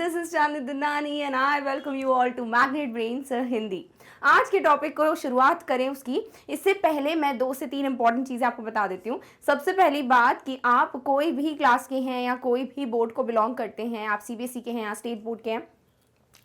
this is Chandni Dundani and I welcome you all to Magnet Brains Hindi. आज के topic को शुरुआत करें उसकी, इससे पहले मैं 2 से 3 इंपॉर्टेंट चीज़ें आपको बता देती हूँ। सबसे पहली बात कि आप कोई भी क्लास के हैं या कोई भी बोर्ड को बिलोंग करते हैं, आप सीबीएसई के हैं या स्टेट बोर्ड के हैं,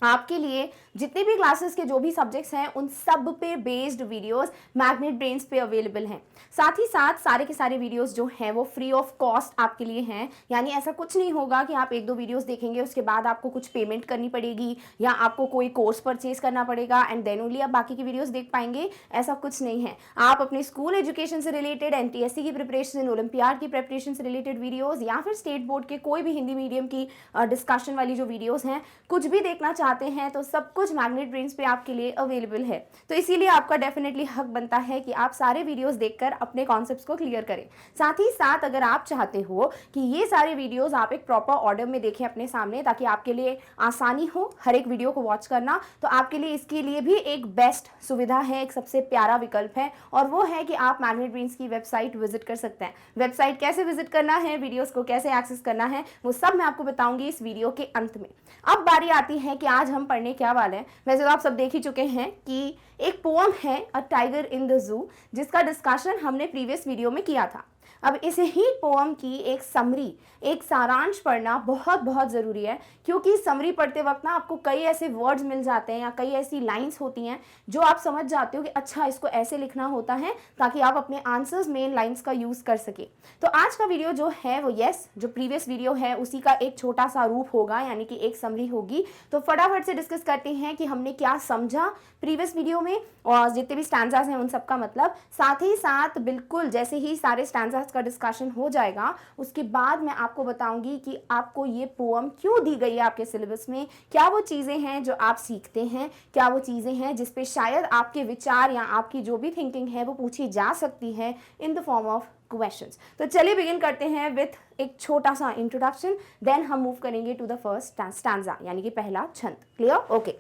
आपके लिए जितने भी क्लासेस के जो भी सब्जेक्ट्स हैं उन सब पे बेस्ड वीडियोस मैग्नेट ब्रेन्स पे अवेलेबल हैं। साथ ही साथ सारे के सारे वीडियोस जो हैं वो फ्री ऑफ कॉस्ट आपके लिए हैं, यानी ऐसा कुछ नहीं होगा कि आप 1-2 वीडियोस देखेंगे उसके बाद आपको कुछ पेमेंट करनी पड़ेगी या आपको कोई कोर्स परचेज करना पड़ेगा एंड देन ओनली आप बाकी की वीडियोस देख पाएंगे। ऐसा कुछ नहीं है। आप अपने स्कूल एजुकेशन से रिलेटेड, एनटीएससी की प्रिपरेशन, ओलंपियाड की प्रिपरेशन से रिलेटेड वीडियोज़ या फिर स्टेट बोर्ड के कोई भी हिंदी मीडियम की डिस्कशन वाली जो वीडियोज़ हैं, कुछ भी देखना चाहते हैं तो सब कुछ मैग्नेट ब्रेन्स पे आपके लिए अवेलेबल है। तो इसीलिए आपका डेफिनेटली हक बनता है कि आप सारे वीडियोस देखकर अपने कॉन्सेप्ट्स को क्लियर करें। साथ ही साथ अगर आप चाहते हो कि ये सारे वीडियोस आप एक प्रॉपर ऑर्डर में देखें अपने सामने, ताकि आपके लिए आसानी हो हर एक वीडियो को वॉच करना, तो आपके लिए इसके लिए भी एक बेस्ट सुविधा है, एक सबसे प्यारा विकल्प है, और वो है कि आप मैग्नेट ब्रेन्स की वेबसाइट विजिट कर सकते हैं। वेबसाइट कैसे विजिट करना है, वीडियोस को कैसे एक्सेस करना है, वो सब मैं आपको बताऊंगी इस वीडियो के अंत में। अब बारी आती है कि आज हम पढ़ने क्या वाले हैं। वैसे तो आप सब देख ही चुके हैं कि एक पोएम है अ टाइगर इन द जू, जिसका डिस्कशन हमने प्रीवियस वीडियो में किया था। अब इस ही पोएम की एक समरी, एक सारांश पढ़ना बहुत बहुत ज़रूरी है, क्योंकि समरी पढ़ते वक्त ना आपको कई ऐसे वर्ड्स मिल जाते हैं या कई ऐसी लाइंस होती हैं जो आप समझ जाते हो कि अच्छा इसको ऐसे लिखना होता है, ताकि आप अपने आंसर्स मेन लाइंस का यूज़ कर सके। तो आज का वीडियो जो है वो जो प्रीवियस वीडियो है उसी का एक छोटा सा रूप होगा, यानी कि एक समरी होगी। तो फटाफट से डिस्कस करते हैं कि हमने क्या समझा प्रीवियस वीडियो में और जितने भी स्टैंजास हैं उन सब का मतलब। साथ ही साथ बिल्कुल जैसे ही सारे स्टैंजास का डिस्कशन हो जाएगा उसके बाद मैं आपको बताऊंगी कि आपको ये पोएम क्यों दी गई है आपके सिलेबस में, क्या वो चीज़ें हैं जो आप सीखते हैं, क्या वो चीज़ें हैं जिस पे शायद आपके विचार या आपकी जो भी थिंकिंग है वो पूछी जा सकती है in the form of questions. तो चलिए बिगिन करते हैं विथ एक छोटा सा इंट्रोडक्शन, देन हम मूव करेंगे टू द फर्स्ट स्टैंजा, यानी कि पहला छंद। क्लियर? ओके।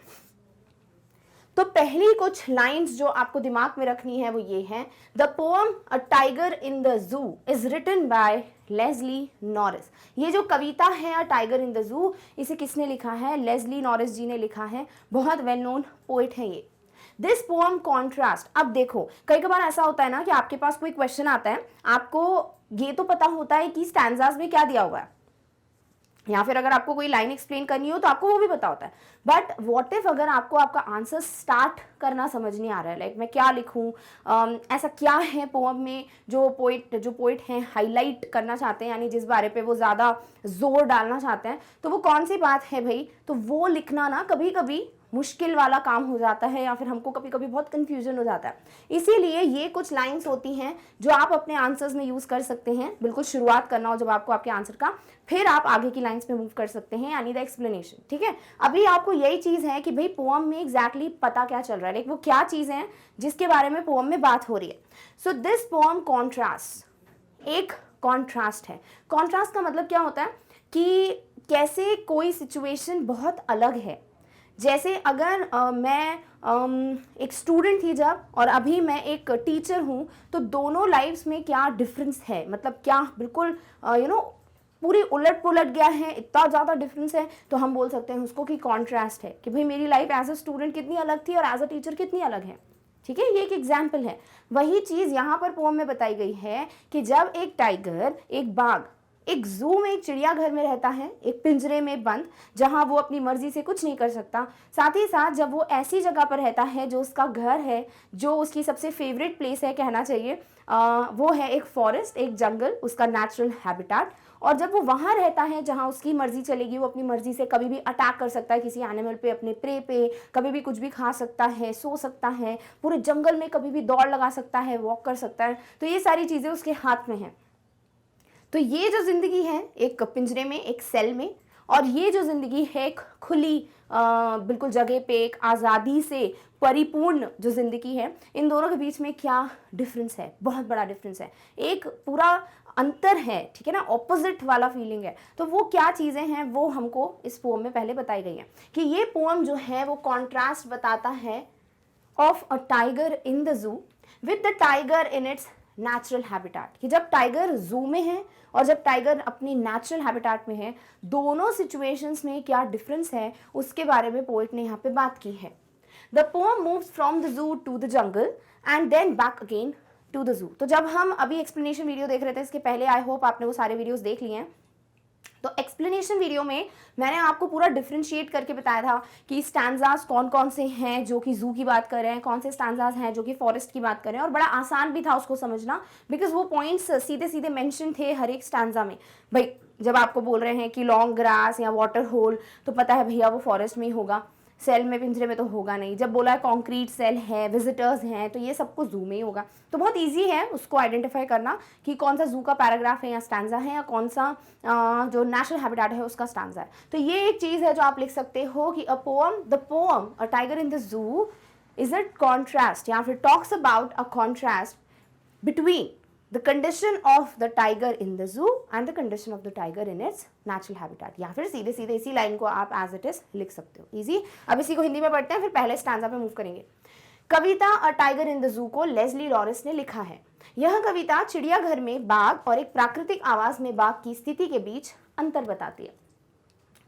तो पहली कुछ लाइंस जो आपको दिमाग में रखनी है वो ये है, the poem a tiger in the zoo is written by Leslie Norris. ये जो कविता है अ टाइगर इन द जू, इसे किसने लिखा है? लेस्ली नॉरिस जी ने लिखा है। बहुत वेल नोन पोइट है ये। दिस पोएम कॉन्ट्रास्ट, अब देखो कई बार ऐसा होता है ना कि आपके पास कोई क्वेश्चन आता है, आपको ये तो पता होता है कि स्टैंजास में क्या दिया हुआ है, या फिर अगर आपको कोई लाइन एक्सप्लेन करनी हो तो आपको वो भी पता होता है, बट व्हाट इफ अगर आपको आपका आंसर स्टार्ट करना समझ नहीं आ रहा है, लाइक मैं क्या लिखूं, ऐसा क्या है पोएम में जो पोइट हैं हाईलाइट करना चाहते हैं, यानी जिस बारे पे वो ज़्यादा जोर डालना चाहते हैं, तो वो कौन सी बात है भाई। तो वो लिखना ना कभी कभी मुश्किल वाला काम हो जाता है, या फिर हमको कभी कभी बहुत कंफ्यूजन हो जाता है। इसीलिए ये कुछ लाइंस होती हैं जो आप अपने आंसर्स में यूज़ कर सकते हैं। बिल्कुल शुरुआत करना हो जब आपको आपके आंसर का, फिर आप आगे की लाइंस में मूव कर सकते हैं, यानी द एक्सप्लेनेशन। ठीक है, अभी आपको यही चीज़ है कि भाई पोएम में एग्जैक्टली पता क्या चल रहा है, लाइक वो क्या चीज़ है जिसके बारे में पोएम में बात हो रही है। सो दिस पोएम कॉन्ट्रास्ट, एक कॉन्ट्रास्ट है। कॉन्ट्रास्ट का मतलब क्या होता है कि कैसे कोई सिचुएशन बहुत अलग है। जैसे अगर मैं एक स्टूडेंट थी जब, और अभी मैं एक टीचर हूँ, तो दोनों लाइफ्स में क्या डिफरेंस है, मतलब क्या बिल्कुल पूरी उलट पुलट गया है, इतना ज़्यादा डिफरेंस है, तो हम बोल सकते हैं उसको कि कॉन्ट्रास्ट है, कि भाई मेरी लाइफ एज अ स्टूडेंट कितनी अलग थी और एज अ टीचर कितनी अलग है। ठीक है, ये एक एग्जाम्पल है। वही चीज़ यहाँ पर पोएम में बताई गई है कि जब एक टाइगर, एक बाघ एक जू में, एक चिड़ियाघर में रहता है, एक पिंजरे में बंद, जहां वो अपनी मर्जी से कुछ नहीं कर सकता। साथ ही साथ जब वो ऐसी जगह पर रहता है जो उसका घर है, जो उसकी सबसे फेवरेट प्लेस है कहना चाहिए, वो है एक फॉरेस्ट, एक जंगल, उसका नेचुरल हैबिटेट। और जब वो वहाँ रहता है जहाँ उसकी मर्जी चलेगी, वो अपनी मर्जी से कभी भी अटैक कर सकता है किसी एनिमल पे, अपने प्रे पे, कभी भी कुछ भी खा सकता है, सो सकता है, पूरे जंगल में कभी भी दौड़ लगा सकता है, वॉक कर सकता है, तो ये सारी चीज़ें उसके हाथ में हैं। तो ये जो ज़िंदगी है एक पिंजरे में, एक सेल में, और ये जो ज़िंदगी है एक खुली बिल्कुल जगह पे, एक आज़ादी से परिपूर्ण जो ज़िंदगी है, इन दोनों के बीच में क्या डिफरेंस है? बहुत बड़ा डिफरेंस है, एक पूरा अंतर है। ठीक है ना, ऑपोजिट वाला फीलिंग है। तो वो क्या चीज़ें हैं वो हमको इस पोएम में पहले बताई गई हैं, कि ये पोएम जो है वो कॉन्ट्रास्ट बताता है of a tiger in the जू with the tiger in its natural habitat, कि जब टाइगर जू में है और जब टाइगर अपनी नेचुरल हैबिटेट में है, दोनों सिचुएशंस में क्या डिफरेंस है उसके बारे में पोएट ने यहाँ पे बात की है। The poem moves from the zoo to the jungle and then back again to the zoo. तो जब हम अभी एक्सप्लेनेशन वीडियो देख रहे थे, इसके पहले आई होप आपने वो सारे वीडियोस देख लिए हैं, तो एक्सप्लेनेशन वीडियो में मैंने आपको पूरा डिफरेंशिएट करके बताया था कि स्टैंजास कौन कौन से हैं जो कि जू की बात कर रहे हैं, कौन से स्टैंजास हैं जो कि फॉरेस्ट की बात कर रहे हैं, और बड़ा आसान भी था उसको समझना, बिकॉज वो पॉइंट्स सीधे सीधे मेंशन थे हर एक स्टैंजा में। भाई जब आपको बोल रहे हैं कि लॉन्ग ग्रास या वाटर होल, तो पता है भैया वो फॉरेस्ट में ही होगा, सेल में पिंजरे में तो होगा नहीं। जब बोला है कॉन्क्रीट सेल है, विजिटर्स हैं, तो ये सब कुछ जू में ही होगा। तो बहुत इजी है उसको आइडेंटिफाई करना कि कौन सा जू का पैराग्राफ है या स्टैंजा है, या कौन सा जो नेचुरल हैबिटेट है उसका स्टैंजा है। तो ये एक चीज़ है जो आप लिख सकते हो कि the poem a tiger in the zoo is a contrast, या फिर talks about a contrast between the condition of the tiger in the zoo and the condition of the tiger in its natural habitat। या फिर सीधे सीधे इसी line को आप as it is लिख सकते हो, इजी। अब इसी को हिंदी में पढ़ते हैं, फिर पहले स्टैंजा पे मूव करेंगे। कविता अ टाइगर इन द जू को लेस्ली लॉरिस ने लिखा है। यह कविता चिड़ियाघर में बाघ और एक प्राकृतिक आवास में बाघ की स्थिति के बीच अंतर बताती है,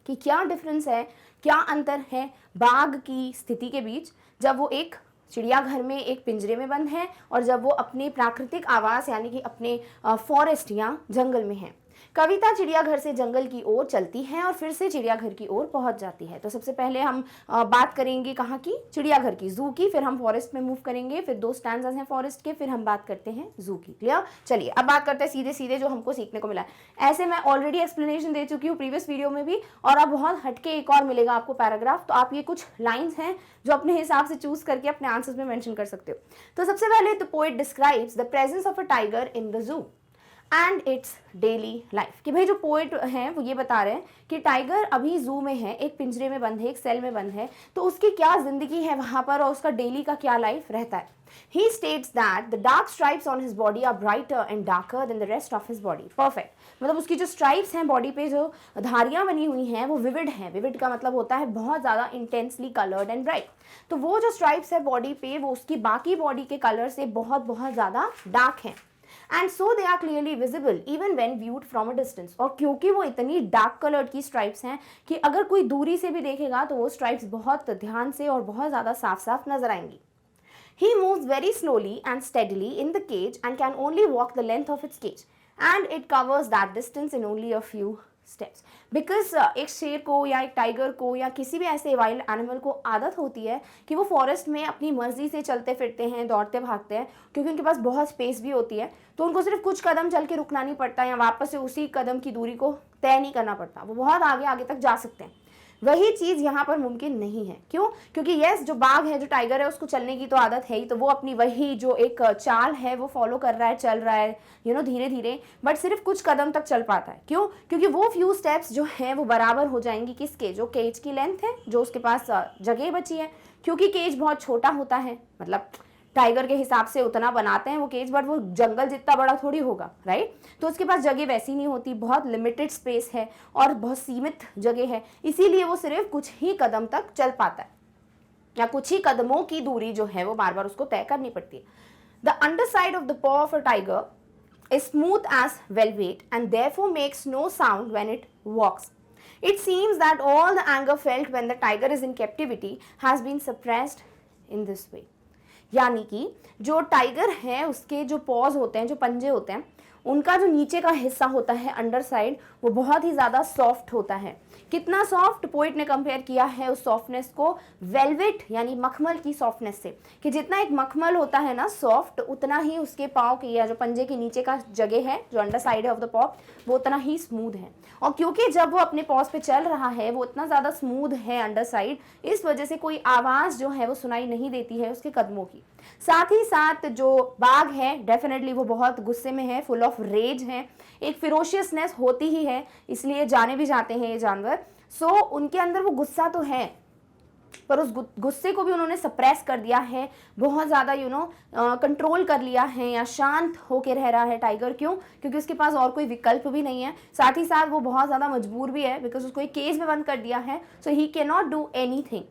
कि क्या डिफरेंस है, क्या अंतर है बाघ की स्थिति के बीच जब वो एक चिड़ियाघर में एक पिंजरे में बंद है और जब वो अपने प्राकृतिक आवास यानी कि अपने फॉरेस्ट या जंगल में है। कविता चिड़ियाघर से जंगल की ओर चलती है और फिर से चिड़ियाघर की ओर पहुंच जाती है। तो सबसे पहले हम बात करेंगे कहाँ की, चिड़ियाघर की, जू की, फिर हम फॉरेस्ट में मूव करेंगे, फिर दो स्टैंजास हैं फॉरेस्ट के, फिर हम बात करते हैं जू की। क्लियर? चलिए अब बात करते हैं सीधे सीधे जो हमको सीखने को मिला है। ऐसे मैं ऑलरेडी एक्सप्लेनेशन दे चुकी हूँ प्रीवियस वीडियो में भी, और अब बहुत हटके एक और मिलेगा आपको पैराग्राफ। तो आप ये कुछ लाइन्स हैं जो अपने हिसाब से चूज करके अपने आंसर्स में मेंशन कर सकते हो। तो सबसे पहले the poet describes the presence of a tiger in the जू एंड इट्स डेली लाइफ, कि भाई जो पोएट हैं वो ये बता रहे हैं कि टाइगर अभी जू में है, एक पिंजरे में बंद है, एक सेल में बंद है, तो उसकी क्या जिंदगी है वहां पर और उसका डेली का क्या लाइफ रहता है। He states that the dark stripes on his body are brighter and darker than the rest of his body. Perfect. मतलब उसकी जो स्ट्राइप्स हैं बॉडी पे, जो धारियां बनी हुई हैं, वो विविड हैं। विविड का मतलब होता है बहुत ज़्यादा इंटेंसली कलर्ड एंड ब्राइट। तो वो जो स्ट्राइप्स है बॉडी पे, वो उसकी बाकी बॉडी के कलर से बहुत बहुत ज़्यादा डार्क हैं। And so they are clearly visible even when viewed from a distance. और क्योंकि वो इतनी डार्क कलर्ड की स्ट्राइप्स हैं कि अगर कोई दूरी से भी देखेगा तो वो स्ट्राइप्स बहुत ध्यान से और बहुत ज़्यादा साफ साफ नजर आएंगी। He moves very slowly and steadily in the cage and can only walk the length of its cage, and it covers that distance in only a few steps. Because एक शेर को या एक टाइगर को या किसी भी ऐसे वाइल्ड एनिमल को आदत होती है कि वो फॉरेस्ट में अपनी मर्जी से चलते फिरते हैं, दौड़ते भागते हैं, क्योंकि उनके पास बहुत स्पेस भी होती है, तो उनको सिर्फ कुछ कदम चल के रुकना नहीं पड़ता या वापस से उसी कदम की दूरी को तय नहीं करना पड़ता, वो बहुत आगे आगे तक जा सकते हैं। वही चीज़ यहाँ पर मुमकिन नहीं है। क्यों? क्योंकि यस, जो बाघ है, जो टाइगर है, उसको चलने की तो आदत है ही, तो वो अपनी वही जो एक चाल है वो फॉलो कर रहा है, चल रहा है धीरे धीरे, बट सिर्फ कुछ कदम तक चल पाता है। क्यों? क्योंकि वो फ्यू स्टेप्स जो हैं वो बराबर हो जाएंगी किसके, जो केज की लेंथ है, जो उसके पास जगह बची है। क्योंकि केज बहुत छोटा होता है, मतलब टाइगर के हिसाब से उतना बनाते हैं वो केज, बट वो जंगल जितना बड़ा थोड़ी होगा, राइट? तो उसके पास जगह वैसी नहीं होती, बहुत लिमिटेड स्पेस है और बहुत सीमित जगह है, इसीलिए वो सिर्फ कुछ ही कदम तक चल पाता है, या कुछ ही कदमों की दूरी जो है वो बार बार उसको तय करनी पड़ती है। The underside of the paw of a tiger is smooth as velvet and therefore makes no sound when it walks. It seems that all the anger felt when the tiger is in captivity has been suppressed in this way. यानी कि जो tiger है उसके जो pause होते हैं, जो पंजे होते हैं, उनका जो नीचे का हिस्सा होता है अंडर साइड, वो बहुत ही ज़्यादा सॉफ्ट होता है। कितना सॉफ्ट? पोइट ने कंपेयर किया है उस सॉफ्टनेस को वेलवेट यानी मखमल की सॉफ्टनेस से, कि जितना एक मखमल होता है ना सॉफ्ट, उतना ही उसके पाँव की या जो पंजे के नीचे का जगह है, जो अंडर साइड है ऑफ द पॉ, वो उतना ही स्मूथ है। और क्योंकि जब वो अपने पॉज पे चल रहा है वो इतना ज़्यादा स्मूथ है अंडर साइड, इस वजह से कोई आवाज़ जो है वो सुनाई नहीं देती है उसके कदमों की। साथ ही साथ जो बाघ है डेफिनेटली वो बहुत गुस्से में है, फुल ऑफ रेज है, एक फिरोशियसनेस होती ही है, इसलिए जाने भी जाते हैं ये जानवर। सो उनके अंदर वो गुस्सा तो है, पर उस गुस्से को भी उन्होंने सप्रेस कर दिया है, बहुत ज़्यादा कंट्रोल कर लिया है, या शांत होके रह रहा है टाइगर। क्यों? क्योंकि उसके पास और कोई विकल्प भी नहीं है, साथ ही साथ वो बहुत ज़्यादा मजबूर भी है, बिकॉज उसको एक केज में बंद कर दिया है, so he can not do anything.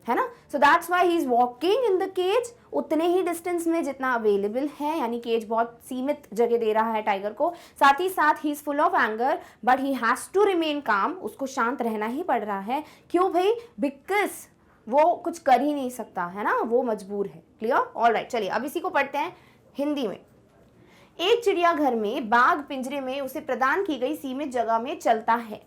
है ना। So that's why he is walking in the cage, उतने ही डिस्टेंस में जितना अवेलेबल है, यानी केज बहुत सीमित जगह दे रहा है टाइगर को। साथ ही साथ ही is full of anger but he has to remain calm, उसको शांत रहना ही पड़ रहा है। क्यों भाई? बिकॉज वो कुछ कर ही नहीं सकता, है ना, वो मजबूर है। क्लियर? ऑलराइट, चलिए अब इसी को पढ़ते हैं हिंदी में। एक चिड़ियाघर में बाघ पिंजरे में उसे प्रदान की गई सीमित जगह में चलता है।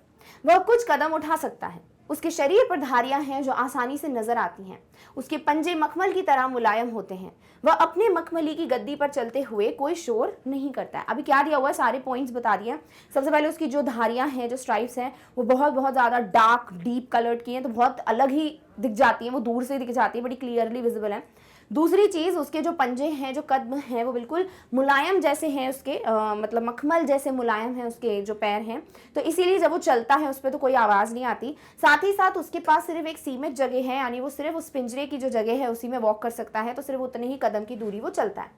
वह कुछ कदम उठा सकता है। उसके शरीर पर धारियां हैं जो आसानी से नजर आती हैं। उसके पंजे मखमल की तरह मुलायम होते हैं। वह अपने मखमली की गद्दी पर चलते हुए कोई शोर नहीं करता है। अभी क्या दिया हुआ है, सारे पॉइंट्स बता दिए। सबसे पहले उसकी जो धारियां हैं, जो स्ट्राइप्स हैं, वो बहुत बहुत ज़्यादा डार्क डीप कलर्ड की हैं, तो बहुत अलग ही दिख जाती हैं, वो दूर से दिख जाती है, बड़ी क्लियरली विजिबल है। दूसरी चीज़, उसके जो पंजे हैं, जो कदम हैं, वो बिल्कुल मुलायम जैसे हैं, उसके मतलब मखमल जैसे मुलायम हैं उसके जो पैर हैं, तो इसीलिए जब वो चलता है उस पर तो कोई आवाज़ नहीं आती। साथ ही साथ उसके पास सिर्फ एक सीमित जगह है, यानी वो सिर्फ उस पिंजरे की जो जगह है उसी में वॉक कर सकता है, तो सिर्फ उतने ही कदम की दूरी वो चलता है।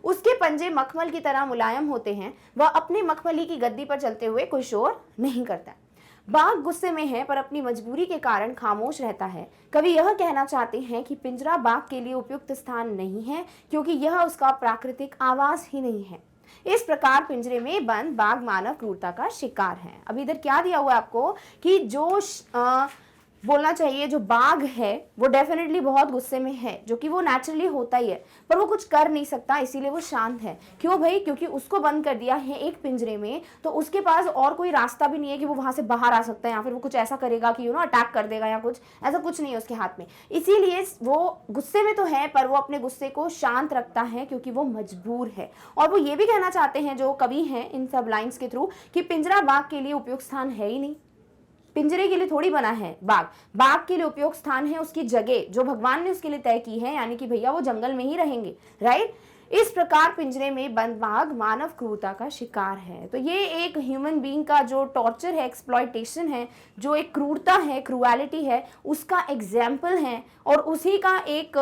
उसके पंजे मखमल की तरह मुलायम होते हैं। वह अपने मखमली की गद्दी पर चलते हुए कोई शोर नहीं करता है। बाघ गुस्से में है पर अपनी मजबूरी के कारण खामोश रहता है। कवि यह कहना चाहते हैं कि पिंजरा बाघ के लिए उपयुक्त स्थान नहीं है, क्योंकि यह उसका प्राकृतिक आवास ही नहीं है। इस प्रकार पिंजरे में बंद बाघ मानव क्रूरता का शिकार है। अब इधर क्या दिया हुआ है आपको कि जो बोलना चाहिए, जो बाघ है वो डेफिनेटली बहुत गुस्से में है, जो कि वो नेचुरली होता ही है, पर वो कुछ कर नहीं सकता, इसीलिए वो शांत है। क्यों भाई? क्योंकि उसको बंद कर दिया है एक पिंजरे में, तो उसके पास और कोई रास्ता भी नहीं है कि वो वहां से बाहर आ सकता है, या फिर वो कुछ ऐसा करेगा कि अटैक कर देगा, या कुछ ऐसा कुछ नहीं है उसके हाथ में। इसीलिए वो गुस्से में तो है, पर वो अपने गुस्से को शांत रखता है क्योंकि वो मजबूर है। और वो ये भी कहना चाहते हैं जो कवि हैं इन सब लाइन्स के थ्रू, कि पिंजरा बाघ के लिए उपयुक्त स्थान है ही नहीं। पिंजरे के लिए थोड़ी बना है बाघ, बाघ के लिए उपयोग स्थान है उसकी जगह जो भगवान ने उसके लिए तय की है, यानी कि भैया वो जंगल में ही रहेंगे, राइट। इस प्रकार पिंजरे में बंद बाघ मानव क्रूरता का शिकार है। तो ये एक ह्यूमन बीइंग का जो टॉर्चर है, एक्सप्लॉयटेशन है, जो एक क्रूरता है, क्रूएलिटी है, उसका एग्जाम्पल है, और उसी का एक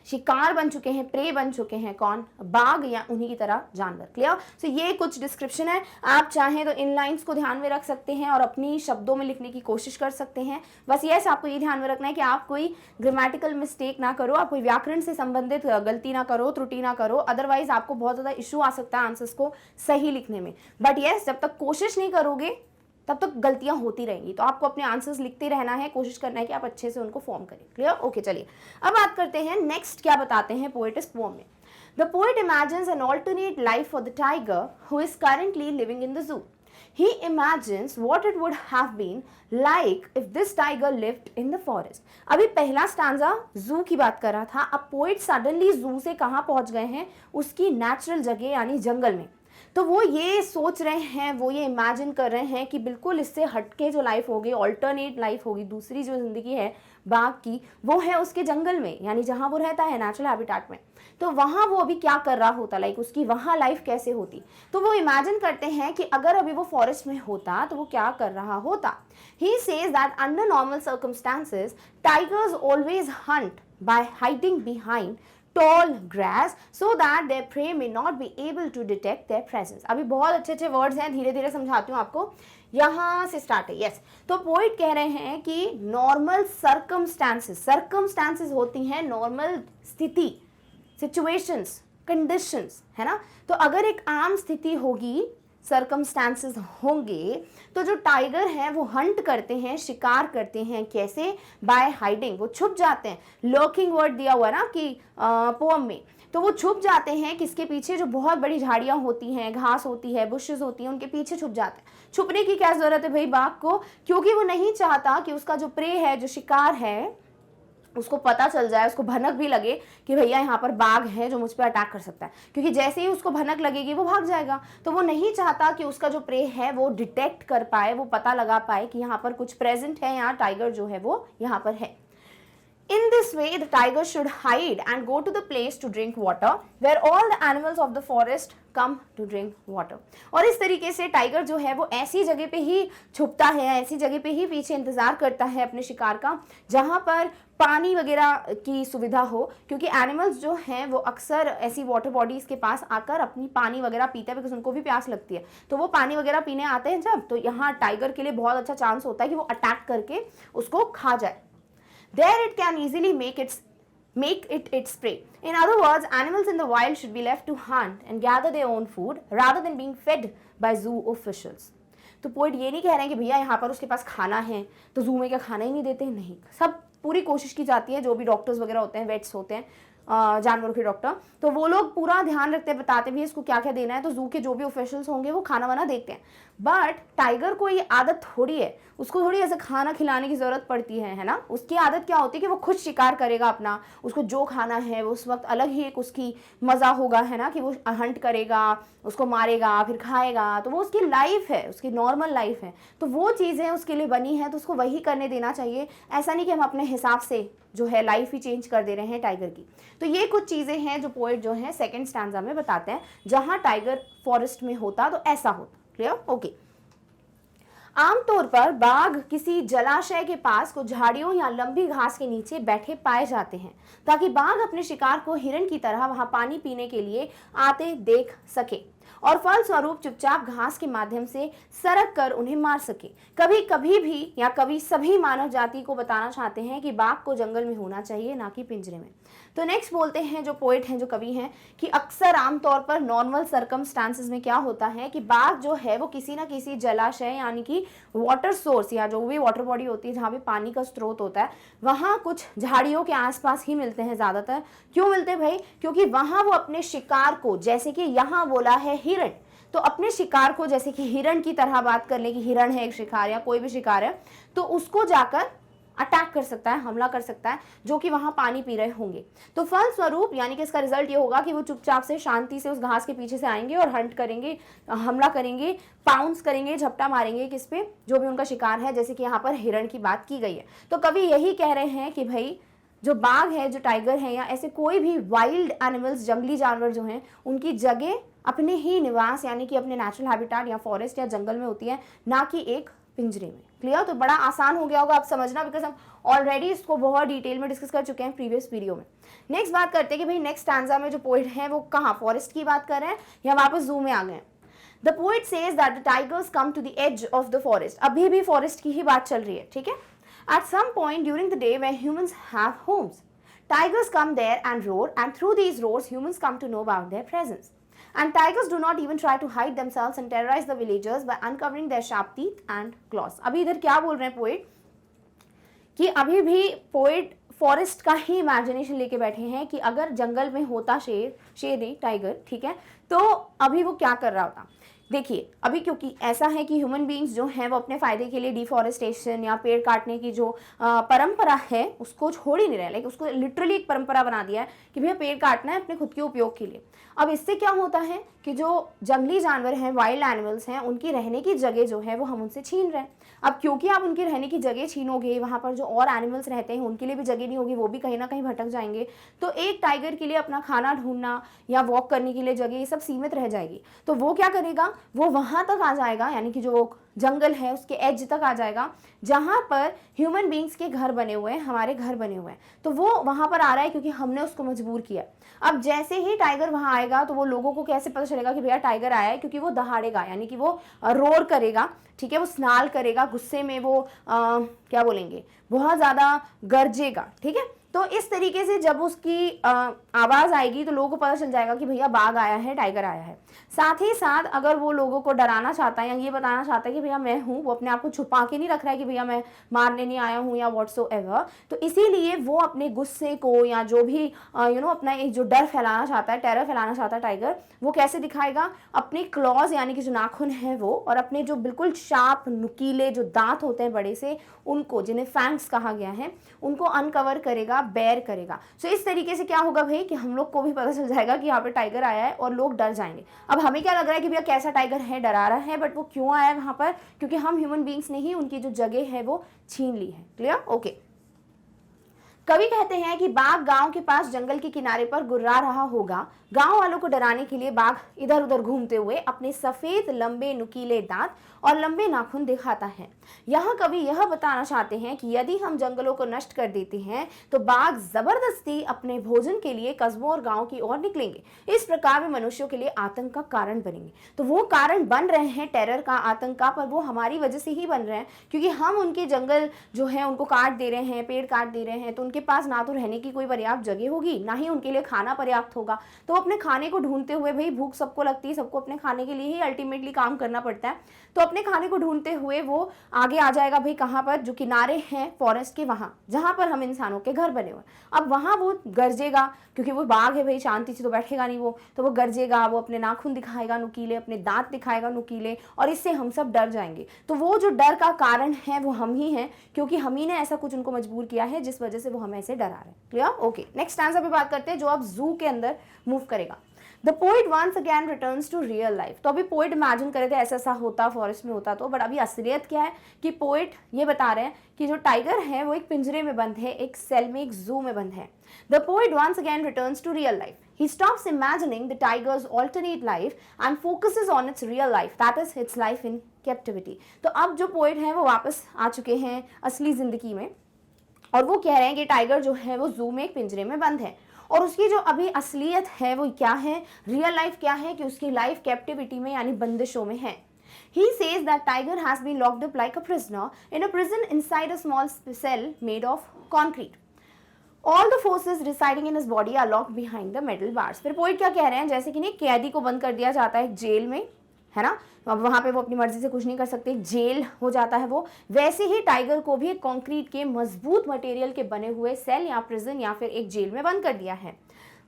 शिकार बन चुके हैं, प्रे बन चुके हैं। कौन? बाघ या उन्हीं की तरह जानवर। क्लियर? सो ये कुछ डिस्क्रिप्शन है, आप चाहें तो इन लाइंस को ध्यान में रख सकते हैं और अपनी शब्दों में लिखने की कोशिश कर सकते हैं। बस यस, आपको ये ध्यान में रखना है कि आप कोई ग्रामेटिकल मिस्टेक ना करो, आप कोई व्याकरण से संबंधित गलती ना करो, त्रुटि ना करो, अदरवाइज आपको बहुत ज़्यादा इशू आ सकता है आंसर्स को सही लिखने में। बट यस, जब तक कोशिश नहीं करोगे तब तक गलतियां होती रहेंगी, तो आपको अपने आंसर्स लिखते रहना है, कोशिश करना है कि आप अच्छे से उनको फॉर्म करें। क्लियर? ओके, चलिए अब बात करते हैं नेक्स्ट क्या बताते हैं पोएट इस पोएम में। The poet imagines an alternate life for the tiger who is currently living in the जू। He imagines what it would have been like if this tiger lived in the forest. अभी पहला stanza जू की बात कर रहा था, अब पोएट सडनली जू से कहाँ पहुंच गए हैं? उसकी नेचुरल जगह यानी जंगल में। तो वो ये सोच रहे हैं, वो ये इमेजिन कर रहे हैं कि बिल्कुल इससे हटके जो लाइफ होगी, ऑल्टरनेट लाइफ होगी, दूसरी जो जिंदगी है बाघ की, वो है उसके जंगल में, यानी जहाँ वो रहता है नेचुरल हैबिटेट में। तो वहाँ वो अभी क्या कर रहा होता, लाइक उसकी वहाँ लाइफ कैसे होती। तो वो इमेजिन करते हैं कि अगर अभी वो फॉरेस्ट में होता तो वो क्या कर रहा होता। He says that under normal circumstances tigers always hunt by hiding behind tall grass so that their prey may not be able to detect their presence. अभी बहुत अच्छे अच्छे वर्ड्स हैं, धीरे धीरे समझाती हूँ आपको। यहाँ से स्टार्ट है। यस, तो पोइट कह रहे हैं कि नॉर्मल सर्कमस्टांसेस होती हैं नॉर्मल स्थिति, सिचुएशंस, कंडीशंस, है ना। तो अगर एक आम स्थिति होगी, सर्कमस्टांसेस होंगे, तो जो टाइगर हैं वो हंट करते हैं, शिकार करते हैं। कैसे? बाय हाइडिंग, वो छुप जाते हैं। लर्किंग वर्ड दिया हुआ ना कि पोएम में, तो वो छुप जाते हैं किसके पीछे? जो बहुत बड़ी झाड़ियाँ होती हैं, घास होती है, बुशेस होती हैं, उनके पीछे छुप जाते हैं। छुपने की क्या जरूरत है भाई बाघ को? क्योंकि वो नहीं चाहता कि उसका जो प्रे है, जो शिकार है, उसको पता चल जाए, उसको भनक भी लगे कि भैया यहाँ पर बाघ है जो मुझ पर अटैक कर सकता है। क्योंकि जैसे ही उसको भनक लगेगी वो भाग जाएगा। तो वो नहीं चाहता कि उसका जो प्रे है वो डिटेक्ट कर पाए, वो पता लगा पाए कि यहाँ पर कुछ प्रेजेंट है, यहाँ टाइगर जो है वो यहाँ पर है। In this way, the tiger should hide and go to the place to drink water, where all the animals of the forest come to drink water. और इस तरीके से टाइगर जो है वो ऐसी जगह पे ही छुपता है, ऐसी जगह पे ही पीछे इंतजार करता है अपने शिकार का, जहाँ पर पानी वगैरह की सुविधा हो। क्योंकि एनिमल्स जो हैं वो अक्सर ऐसी वाटर बॉडीज के पास आकर अपनी पानी वगैरह पीते हैं, बिकॉज उनको भी प्यास लगती है। तो वो पानी वगैरह पीने आते हैं जब, तो यहाँ टाइगर के लिए बहुत अच्छा चांस होता है कि वो अटैक करके उसको खा जाए। There it can easily make it its prey. In other words, animals in the wild should be left to hunt and gather their own food rather than being fed by zoo officials. तो poet ये नहीं कह रहे हैं कि भैया यहाँ पर उसके पास खाना है तो जू में क्या खाना ही नहीं देते हैं, नहीं, सब पूरी कोशिश की जाती है, जो भी डॉक्टर्स वगैरह होते हैं, वेट्स होते हैं, जानवरों के डॉक्टर, तो वो लोग पूरा ध्यान रखते हैं, बताते भी इसको क्या क्या देना है, तो जू के जो भी ऑफिशियल्स होंगे वो खाना वाना देखते हैं। बट टाइगर को ये आदत थोड़ी है, उसको थोड़ी ऐसे खाना खिलाने की ज़रूरत पड़ती है ना। उसकी आदत क्या होती है कि वो खुद शिकार करेगा अपना, उसको जो खाना है वो उस वक्त अलग ही एक उसकी मज़ा होगा, है ना, कि वो हंट करेगा, उसको मारेगा, फिर खाएगा, तो वो उसकी लाइफ है, उसकी नॉर्मल लाइफ है, तो वो चीज़ें उसके लिए बनी है, तो उसको वही करने देना चाहिए। ऐसा नहीं कि हम अपने हिसाब से जो है लाइफ ही चेंज कर दे रहे हैं टाइगर की। तो ये कुछ चीज़ें हैं जो पोएट जो है सेकंड स्टैंजा में बताते हैं, जहाँ टाइगर फॉरेस्ट में होता तो ऐसा होता। क्लियर? ओके। आमतौर पर बाघ किसी जलाशय के पास कुछ झाड़ियों या लंबी घास के नीचे बैठे पाए जाते हैं ताकि बाघ अपने शिकार को हिरण की तरह वहां पानी पीने के लिए आते देख सके और फलस्वरूप चुपचाप घास के माध्यम से सरक कर उन्हें मार सके। कभी कभी भी या कभी सभी मानव जाति को बताना चाहते हैं कि बाघ को जंगल में होना चाहिए, ना कि पिंजरे में। तो नेक्स्ट बोलते हैं जो पोएट हैं, जो कवि हैं, कि अक्सर आमतौर पर नॉर्मल सर्कमस्टांसेस में क्या होता है कि बाघ जो है वो किसी ना किसी जलाशय यानी कि वाटर सोर्स या जो भी वाटर बॉडी होती है जहाँ पे पानी का स्रोत होता है, वहाँ कुछ झाड़ियों के आसपास ही मिलते हैं ज़्यादातर। क्यों मिलते हैं भाई? क्योंकि वहाँ वो अपने शिकार को, जैसे कि यहाँ बोला है हिरण, तो अपने शिकार को जैसे कि हिरण की तरह बात कर ले कि हिरण है एक शिकार या कोई भी शिकार है, तो उसको जाकर अटैक कर सकता है, हमला कर सकता है, जो कि वहां पानी पी रहे होंगे। तो फलस्वरूप यानी कि इसका रिजल्ट ये होगा कि वो चुपचाप से शांति से उस घास के पीछे से आएंगे और हंट करेंगे, हमला करेंगे, पाउंस करेंगे, झपटा मारेंगे किस पे, जो भी उनका शिकार है, जैसे कि यहाँ पर हिरण की बात की गई है। तो कवि यही कह रहे हैं कि भाई जो बाघ है, जो टाइगर है, या ऐसे कोई भी वाइल्ड एनिमल्स, जंगली जानवर जो हैं, उनकी जगह अपने ही निवास यानी कि अपने नेचुरल हैबिटेट या फॉरेस्ट या जंगल में होती है, ना कि एक पिंजरे में। क्लियर? तो बड़ा आसान हो गया होगा आप समझना, बिकॉज हम ऑलरेडी इसको बहुत डिटेल में डिस्कस कर चुके हैं प्रीवियस वीडियो में। नेक्स्ट बात करते हैं कि भाई नेक्स्ट स्टैंजा में जो पोएट है वो कहाँ, फॉरेस्ट की बात कर रहे हैं या वापस जू में आ गए? The poet says that the tigers come to the edge of the forest. अभी भी फॉरेस्ट की ही बात चल रही है, ठीक है। At some point during the day when humans have homes, tigers come there and roar, and through these roars humans come to know about their presence. And tigers do not even try to hide themselves and terrorize the villagers by uncovering their sharp teeth and claws. अभी इधर क्या बोल रहे हैं poet कि अभी भी poet forest का ही इमेजिनेशन लेके बैठे हैं कि अगर जंगल में होता शेर नहीं टाइगर, ठीक है, तो अभी वो क्या कर रहा होता। देखिए अभी क्योंकि ऐसा है कि ह्यूमन बीइंग्स जो हैं वो अपने फ़ायदे के लिए डिफॉरेस्टेशन या पेड़ काटने की जो परंपरा है उसको छोड़ ही नहीं रहे, लाइक उसको लिटरली एक परंपरा बना दिया है कि भैया पेड़ काटना है अपने खुद के उपयोग के लिए। अब इससे क्या होता है कि जो जंगली जानवर हैं, वाइल्ड एनिमल्स हैं, उनकी रहने की जगह जो है वो हम उनसे छीन रहे हैं। अब क्योंकि आप उनकी रहने की जगह छीनोगे, वहाँ पर जो और एनिमल्स रहते हैं उनके लिए भी जगह नहीं होगी, वो भी कहीं ना कहीं भटक जाएंगे। तो एक टाइगर के लिए अपना खाना ढूंढना या वॉक करने के लिए जगह, ये सब सीमित रह जाएगी। तो वो क्या करेगा, वो वहाँ तक आ जाएगा, यानी कि जो जंगल है उसके एज तक आ जाएगा जहाँ पर ह्यूमन बीइंग्स के घर बने हुए हैं, हमारे घर बने हुए हैं। तो वो वहाँ पर आ रहा है क्योंकि हमने उसको मजबूर किया। अब जैसे ही टाइगर वहाँ आएगा तो वो लोगों को कैसे पता चलेगा कि भैया टाइगर आया है, क्योंकि वो दहाड़ेगा, यानी कि वो रोर करेगा, ठीक है, वो स्नाल करेगा, गुस्से में वो क्या बोलेंगे, बहुत ज़्यादा गरजेगा, ठीक है। तो इस तरीके से जब उसकी आवाज़ आएगी तो लोगों को पता चल जाएगा कि भैया बाघ आया है, टाइगर आया है। साथ ही साथ अगर वो लोगों को डराना चाहता है या ये बताना चाहता है कि भैया मैं हूँ, वो अपने आप को छुपा के नहीं रख रहा है कि भैया मैं मारने नहीं आया हूँ या व्हाटसोएवर, तो इसीलिए वो अपने गुस्से को या जो भी अपना एक जो डर फैलाना चाहता है, टेरर फैलाना चाहता है टाइगर, वो कैसे दिखाएगा, अपने क्लॉज यानी कि जो नाखून है वो, और अपने जो बिल्कुल शार्प नुकीले जो दांत होते हैं बड़े से, उनको, जिन्हें फैंक्स कहा गया है, उनको अनकवर करेगा, बेर करेगा। सो इस तरीके से क्या होगा भाई कि हम लोग को भी पता चल जाएगा कि यहाँ पे टाइगर आया है और लोग डर जाएंगे। अब हमें क्या लग रहा है कि भैया कैसा टाइगर है, डरा रहा है, बट वो क्यों आया है वहाँ पर, क्योंकि हम ह्यूमन बीइंग्स ने ही उनकी जो जगह है वो छीन ली है। क्लियर? ओके। कवि कहते हैं कि बाघ गांव के पास जंगल के किनारे पर गुर्रा रहा होगा गांव वालों को डराने के लिए बाघ इधर उधर घूमते हुए अपने सफेद लंबे नुकीले दांत और लंबे नाखून दिखाता है। यहाँ कवि यह बताना चाहते हैं कि यदि हम जंगलों को नष्ट कर देते हैं तो बाघ जबरदस्ती अपने भोजन के लिए कस्बों और गांव की ओर निकलेंगे। इस प्रकार वे मनुष्यों के लिए आतंक का कारण बनेंगे। तो वो कारण बन रहे हैं टेरर का, आतंक का, पर वो हमारी वजह से ही बन रहे हैं, क्योंकि हम उनके जंगल जो है उनको काट दे रहे हैं, पेड़ काट दे रहे हैं, तो उनके पास ना तो रहने की कोई पर्याप्त जगह होगी, ना ही उनके लिए खाना पर्याप्त होगा। तो अपने खाने को ढूंढते हुए, भाई भूख सबको लगती है, सबको अपने खाने के लिए ही अल्टीमेटली काम करना पड़ता है, तो अपने खाने को ढूंढते हुए वो आगे आ जाएगा भाई कहाँ पर, जो किनारे हैं फॉरेस्ट के, वहां जहां पर हम इंसानों के घर बने हुए। अब वहां वो गरजेगा, क्योंकि वो बाघ है भाई, शांति से तो बैठेगा नहीं वो, तो वो गरजेगा, वो अपने नाखून दिखाएगा नुकीले, अपने दांत दिखाएगा नुकीले, और इससे हम सब डर जाएंगे। तो वो जो डर का कारण है वो हम ही हैं, क्योंकि हम ही ने ऐसा कुछ उनको मजबूर किया है जिस वजह से वो हमें ऐसे डरा रहे हैं। क्लियर? ओके, नेक्स्ट स्टैंजा पे बात करते हैं जो अब जू के अंदर मूव करेगा। The poet once again returns to real life. तो अभी पोइट इमेजिन करे थे ऐसा ऐसा होता, फॉरेस्ट में होता, तो बट अभी असलियत क्या है कि पोइट ये बता रहे हैं कि जो टाइगर है वो एक पिंजरे में बंद है, एक सेल में, एक जू में बंद है। The poet once again returns to real life. He stops imagining the tiger's alternate life and focuses on its real life, that is its life in captivity. तो अब जो पोइट हैं वो वापस आ चुके हैं असली जिंदगी में, और वो कह रहे हैं कि टाइगर जो है वो जू में एक पिंजरे में बंद है, और उसकी जो अभी असलियत है वो क्या है, रियल लाइफ क्या है, कि उसकी लाइफ कैप्टिविटी में यानी बंदिशों में है। He says that tiger has been locked up like a prisoner in a prison inside a small cell made of concrete. All the forces residing in his body are locked behind the metal bars. फिर poet क्या कह रहे हैं, जैसे कि नहीं कैदी को बंद कर दिया जाता है एक जेल में, है ना, अब वहां पे वो अपनी मर्जी से कुछ नहीं कर सकते, जेल हो जाता है वो, वैसे ही टाइगर को भी एक कंक्रीट के मजबूत मटेरियल के बने हुए सेल या प्रिजन या फिर एक जेल में बंद कर दिया है।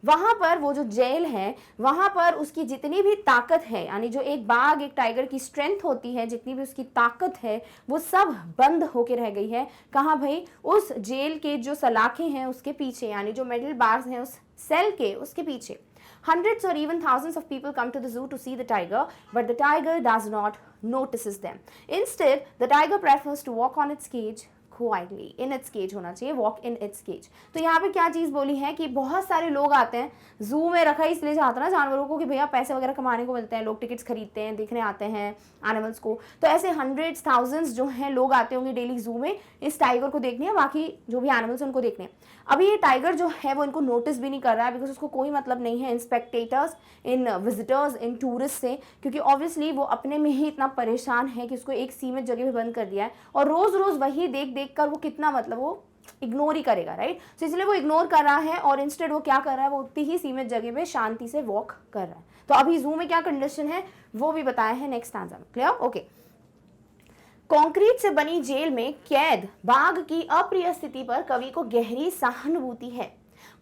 वहां पर वो जो जेल है, वहां पर उसकी जितनी भी ताकत है, यानी जो एक बाघ, एक टाइगर की स्ट्रेंथ होती है, जितनी भी उसकी ताकत है, वो सब बंद होके रह गई है। कहाँ भाई? उस जेल के जो सलाखें हैं उसके पीछे, यानी जो मेटल बार्स हैं उस सेल के उसके पीछे। Hundreds or even thousands of people come to the zoo to see the tiger, but the tiger does not notices them. Instead, the tiger prefers to walk on its cage quietly. In its cage होना चाहिए, walk in its cage. तो यहाँ पे क्या चीज़ बोली है कि बहुत सारे लोग आते हैं, जू में रखा इसलिए चाहते ना जानवरों को कि भैया पैसे वगैरह कमाने को मिलते हैं, लोग टिकट्स खरीदते हैं, देखने आते हैं एनिमल्स को, तो ऐसे हंड्रेड्स थाउजेंड्स जो हैं लोग आते होंगे डेली जू में इस टाइगर को देखने, या बाकी जो भी एनिमल्स उनको देखने। अभी ये टाइगर जो है वो इनको नोटिस भी नहीं कर रहा है, बिकॉज उसको कोई मतलब नहीं है इन स्पेक्टेटर्स, इन विजिटर्स, इन टूरिस्ट से, क्योंकि ऑब्वियसली वो अपने में ही इतना परेशान है कि उसको एक सीमित जगह पे बंद कर दिया है, और रोज रोज वही देख देख कर वो कितना, मतलब वो इग्नोर ही करेगा, राइट। तो इसलिए वो इग्नोर कर रहा है, और इंस्टेड वो क्या कर रहा है, वो उतनी ही सीमित जगह पे शांति से वॉक कर रहा है। तो अभी जू में क्या कंडीशन है वो भी बताया है नेक्स्ट स्टैंजा में। क्लियर? ओके। कंक्रीट से बनी जेल में कैद बाघ की अप्रिय स्थिति पर कवि को गहरी सहानुभूति है।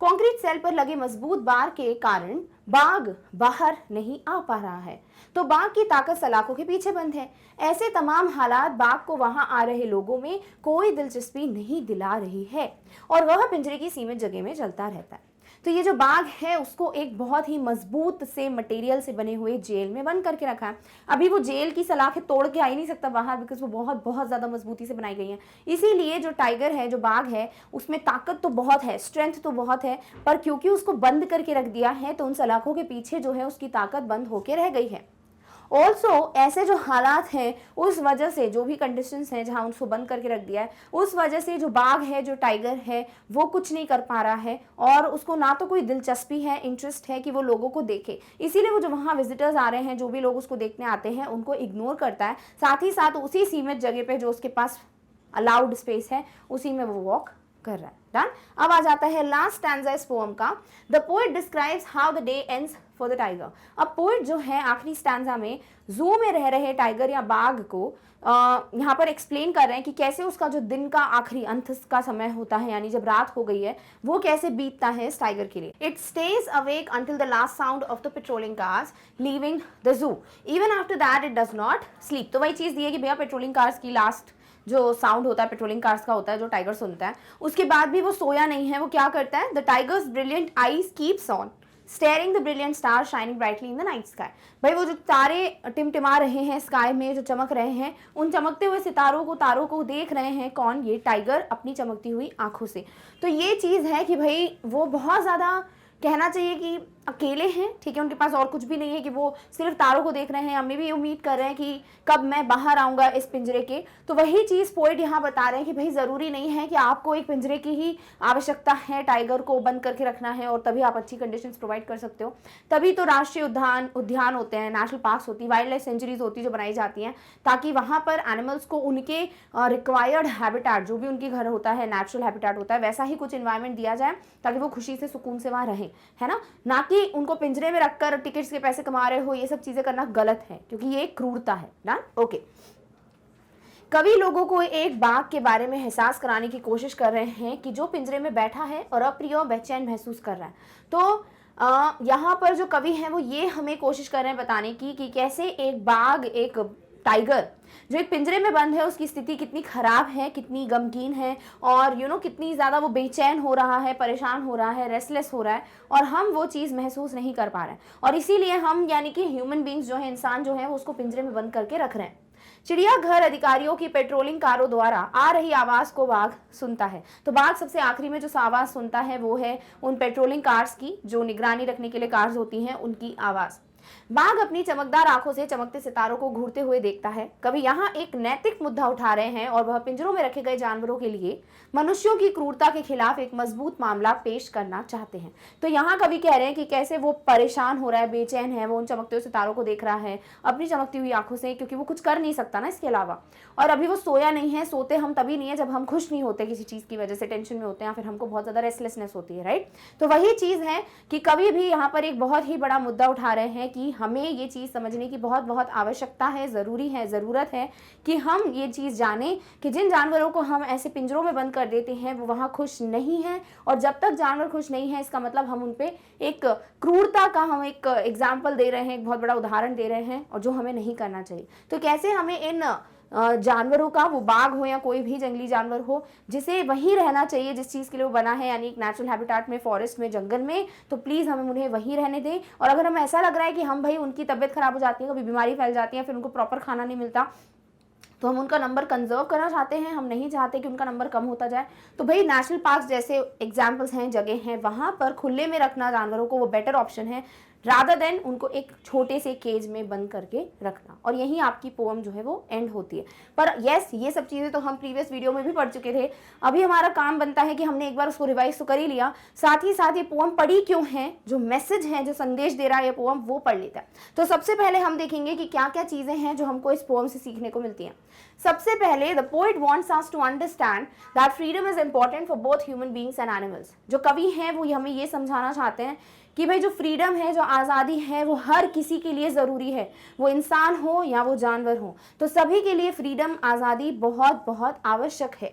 कंक्रीट सेल पर लगे मजबूत बार के कारण बाघ बाहर नहीं आ पा रहा है, तो बाघ की ताकत सलाखों के पीछे बंद है। ऐसे तमाम हालात बाघ को वहां आ रहे लोगों में कोई दिलचस्पी नहीं दिला रही है, और वह पिंजरे की सीमित जगह में चलता रहता है। तो ये जो बाघ है उसको एक बहुत ही मजबूत से मटेरियल से बने हुए जेल में बंद करके रखा है। अभी वो जेल की सलाखें तोड़ के आ ही नहीं सकता बाहर, बिकॉज वो बहुत बहुत ज़्यादा मजबूती से बनाई गई हैं। इसीलिए जो टाइगर है, जो बाघ है, उसमें ताकत तो बहुत है, स्ट्रेंथ तो बहुत है, पर क्योंकि उसको बंद करके रख दिया है तो उन सलाखों के पीछे जो है उसकी ताकत बंद होके रह गई है। ऑल्सो ऐसे जो हालात हैं उस वजह से, जो भी कंडीशंस हैं जहां उसको बंद करके रख दिया है, उस वजह से जो बाघ है, जो टाइगर है, वो कुछ नहीं कर पा रहा है, और उसको ना तो कोई दिलचस्पी है, इंटरेस्ट है कि वो लोगों को देखे। इसीलिए वो जो वहाँ विजिटर्स आ रहे हैं, जो भी लोग उसको देखने आते हैं, उनको इग्नोर करता है। साथ ही साथ उसी सीमित जगह पे जो उसके पास अलाउड स्पेस है उसी में वो वॉक कर रहा है। डन। अब आ जाता है लास्ट स्टैंजा इस पोएम का। The poet describes how the day ends for the tiger. अब पोएट जो है आखिरी स्टैंजा में जू में रह रहे टाइगर या बाघ को यहाँ पर एक्सप्लेन कर रहे हैं कि कैसे उसका जो दिन का आखिरी अंत का समय होता है, यानी जब रात हो गई है, वो कैसे बीतता है इस टाइगर के लिए। It stage awake until the last sound of the patrolling cars leaving the zoo, even after that it does not sleep. तो वही चीज़ दी है कि भैया पेट्रोलिंग कार्स की लास्ट जो साउंड होता है पेट्रोलिंग कार्स का होता है, जो टाइगर सुनता है, उसके बाद भी वो सोया नहीं है। वो क्या करता है? The tigers brilliant eyes keeps on steering the brilliant star shining brightly in the night sky. भाई वो जो तारे टिमटिमा रहे हैं स्काई में, जो चमक रहे हैं, उन चमकते हुए सितारों को, तारों को देख रहे हैं कौन? ये टाइगर अपनी चमकती हुई आंखों से। तो ये चीज़ है कि भाई वो बहुत ज़्यादा कहना चाहिए कि अकेले हैं, ठीक है, उनके पास और कुछ भी नहीं है, कि वो सिर्फ तारों को देख रहे हैं, हमें भी उम्मीद कर रहे हैं कि कब मैं बाहर आऊँगा इस पिंजरे के। तो वही चीज़ पोइट यहाँ बता रहे हैं कि भाई ज़रूरी नहीं है कि आपको एक पिंजरे की ही आवश्यकता है, टाइगर को बंद करके रखना है और तभी आप अच्छी कंडीशंस प्रोवाइड कर सकते हो। तभी तो राष्ट्रीय उद्यान होते हैं, नेशनल पार्क्स होती है, वाइल्ड लाइफ सेंचुरीज होती है जो बनाई जाती हैं, ताकि वहाँ पर एनिमल्स को उनके रिक्वायर्ड हैबिटेट, जो भी उनके घर होता है, नेचुरल हैबिटेट होता है, वैसा ही कुछ इन्वायरमेंट दिया जाए ताकि वो खुशी से सुकून से वहाँ रहें, है ना कि उनको पिंजरे में रखकर टिकट्स के पैसे कमा रहे हो, ये सब चीजें करना गलत है, क्योंकि ये एक क्रूरता है ना। ओके, कवि लोगों को एक बाघ के बारे में एहसास कराने की कोशिश कर रहे हैं कि जो पिंजरे में बैठा है और अप्रिय और बेचैन महसूस कर रहा है। तो यहाँ पर जो कवि हैं वो ये हमें कोशिश कर रहे हैं बताने की कि कैसे एक बाघ, एक टाइगर जो एक पिंजरे में बंद है, उसकी स्थिति कितनी खराब है, कितनी गमगीन है, और कितनी ज़्यादा वो बेचैन हो रहा है, परेशान हो रहा है, रेस्टलेस हो रहा है, और हम वो चीज़ महसूस नहीं कर पा रहे हैं। और इसीलिए हम यानी कि ह्यूमन बींग्स जो है, इंसान जो है, वो उसको पिंजरे में बंद करके रख रहे हैं। चिड़ियाघर अधिकारियों की पेट्रोलिंग कारों द्वारा आ रही आवाज़ को बाघ सुनता है। तो बाघ सबसे आखिरी में जो आवाज़ सुनता है वो है उन पेट्रोलिंग कार्स की, जो निगरानी रखने के लिए कार्स होती हैं, उनकी आवाज़। बाघ अपनी चमकदार आंखों से चमकते सितारों को घूरते हुए देखता है। कभी यहाँ एक नैतिक मुद्दा उठा रहे हैं और वह पिंजरों में रखे गए जानवरों के लिए मनुष्यों की क्रूरता के खिलाफ एक मजबूत मामला पेश करना चाहते हैं। तो यहाँ कवि कह रहे हैं कि कैसे वो परेशान हो रहा है, बेचैन है, वो उन चमकते हुए सितारों को देख रहा है अपनी चमकती हुई आंखों से, क्योंकि वो कुछ कर नहीं सकता ना इसके अलावा। और अभी वो सोया नहीं है, सोते हम तभी नहीं है जब हम खुश नहीं होते किसी चीज़ की वजह से, टेंशन में होते हैं, या फिर हमको बहुत ज़्यादा रेस्टलेसनेस होती है, राइट। तो वही चीज़ है कि कवि भी यहाँ पर एक बहुत ही बड़ा मुद्दा उठा रहे हैं कि हमें ये चीज़ समझने की बहुत बहुत आवश्यकता है, ज़रूरी है, ज़रूरत है कि हम ये चीज़ जानें कि जिन जानवरों को हम ऐसे पिंजरों में बंद कर देते हैं वो वहाँ खुश नहीं है, और जब तक जानवर खुश नहीं है इसका मतलब हम उन पे एक क्रूरता का हम एक एग्जाम्पल दे रहे हैं, एक बहुत बड़ा उदाहरण दे रहे हैं, और जो हमें नहीं करना चाहिए। तो कैसे हमें इन जानवरों का, वो बाघ हो या कोई भी जंगली जानवर हो, जिसे वहीं रहना चाहिए जिस चीज़ के लिए वो बना है, यानी एक नेचुरल हैबिटेट में, फॉरेस्ट में, जंगल में, तो प्लीज़ हमें उन्हें वहीं रहने दें। और अगर हमें ऐसा लग रहा है कि हम भाई उनकी तबीयत खराब हो जाती है, कभी बीमारी फैल जाती है, फिर उनको प्रॉपर खाना नहीं मिलता, तो हम उनका नंबर कंजर्व करना चाहते हैं, हम नहीं चाहते कि उनका नंबर कम होता जाए, तो भाई नेशनल पार्क जैसे एग्जाम्पल्स हैं, जगह हैं, वहाँ पर खुले में रखना जानवरों को वो बेटर ऑप्शन है, रादर देन उनको एक छोटे से केज में बंद करके रखना। और यहीं आपकी पोएम जो है वो एंड होती है। पर यस, ये सब चीज़ें तो हम प्रीवियस वीडियो में भी पढ़ चुके थे। अभी हमारा काम बनता है कि हमने एक बार उसको रिवाइज तो कर ही लिया, साथ ही साथ ये पोएम पढ़ी क्यों है, जो मैसेज है, जो संदेश दे रहा है ये पोएम, वो पढ़ लेता है। तो सबसे पहले हम देखेंगे कि क्या क्या चीज़ें हैं जो हमको इस पोएम से सीखने को मिलती हैं। सबसे पहले, the poet wants us to understand that freedom is important for both human beings and animals. जो कवि हैं वो हमें ये समझाना चाहते हैं कि भाई जो फ्रीडम है, जो आज़ादी है, वो हर किसी के लिए ज़रूरी है, वो इंसान हो या वो जानवर हो, तो सभी के लिए फ्रीडम, आज़ादी बहुत बहुत आवश्यक है।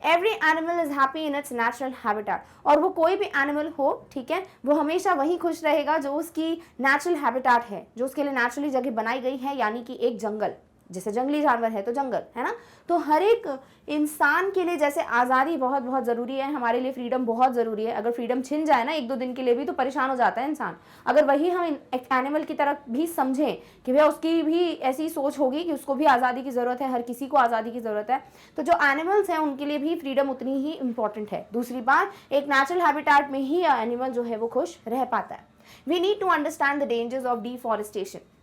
Every animal is happy in its natural habitat, और वो कोई भी एनिमल हो, ठीक है, वो हमेशा वही खुश रहेगा जो उसकी नेचुरल हैबिटेट है, जो उसके लिए नेचुरली जगह बनाई गई है, यानी कि एक जंगल। जैसे जंगली जानवर है तो जंगल, है ना। तो हर एक इंसान के लिए जैसे आज़ादी बहुत बहुत ज़रूरी है, हमारे लिए फ्रीडम बहुत ज़रूरी है। अगर फ्रीडम छिन जाए ना एक दो दिन के लिए भी तो परेशान हो जाता है इंसान। अगर वही हम एक एनिमल की तरह भी समझें कि भैया उसकी भी ऐसी सोच होगी कि उसको भी आज़ादी की ज़रूरत है, हर किसी को आज़ादी की ज़रूरत है, तो जो एनिमल्स हैं उनके लिए भी फ्रीडम उतनी ही इंपॉर्टेंट है। दूसरी बात, एक नेचुरल हैबिटेट में ही एनिमल जो है वो खुश रह पाता है। We need to understand the dangers of deforestation.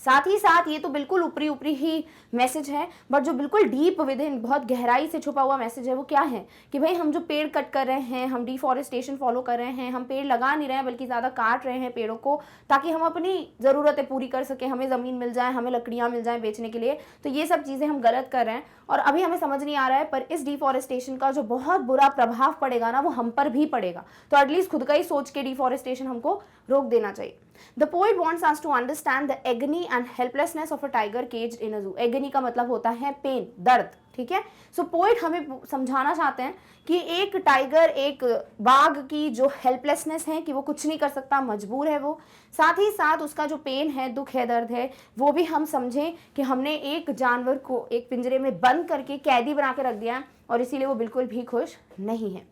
साथ ही साथ ये तो बिल्कुल ऊपरी ऊपरी ही मैसेज है, बट जो बिल्कुल डीप विद इन, बहुत गहराई से छुपा हुआ मैसेज है वो क्या है कि भाई हम जो पेड़ कट कर रहे हैं, हम डिफॉरेस्टेशन फॉलो कर रहे हैं, हम पेड़ लगा नहीं रहे हैं बल्कि ज़्यादा काट रहे हैं पेड़ों को, ताकि हम अपनी ज़रूरतें पूरी कर सकें, हमें ज़मीन मिल जाए, हमें लकड़ियाँ मिल जाएँ बेचने के लिए। तो ये सब चीज़ें हम गलत कर रहे हैं और अभी हमें समझ नहीं आ रहा है, पर इस डिफॉरेस्टेशन का जो बहुत बुरा प्रभाव पड़ेगा ना वो हम पर भी पड़ेगा। तो एटलीस्ट खुद का ही सोच के डिफॉरेस्टेशन हमको रोक देना चाहिए। The poet wants us to understand the agony and helplessness of a tiger caged in a zoo. Agony का मतलब होता है पेन, दर्द, ठीक है। सो पोइट हमें समझाना चाहते हैं कि एक टाइगर, एक बाघ की जो हेल्पलेसनेस है कि वो कुछ नहीं कर सकता, मजबूर है वो, साथ ही साथ उसका जो पेन है, दुख है, दर्द है, वो भी हम समझें कि हमने एक जानवर को एक पिंजरे में बंद करके कैदी बना के रख दिया है और इसीलिए वो बिल्कुल भी खुश नहीं है।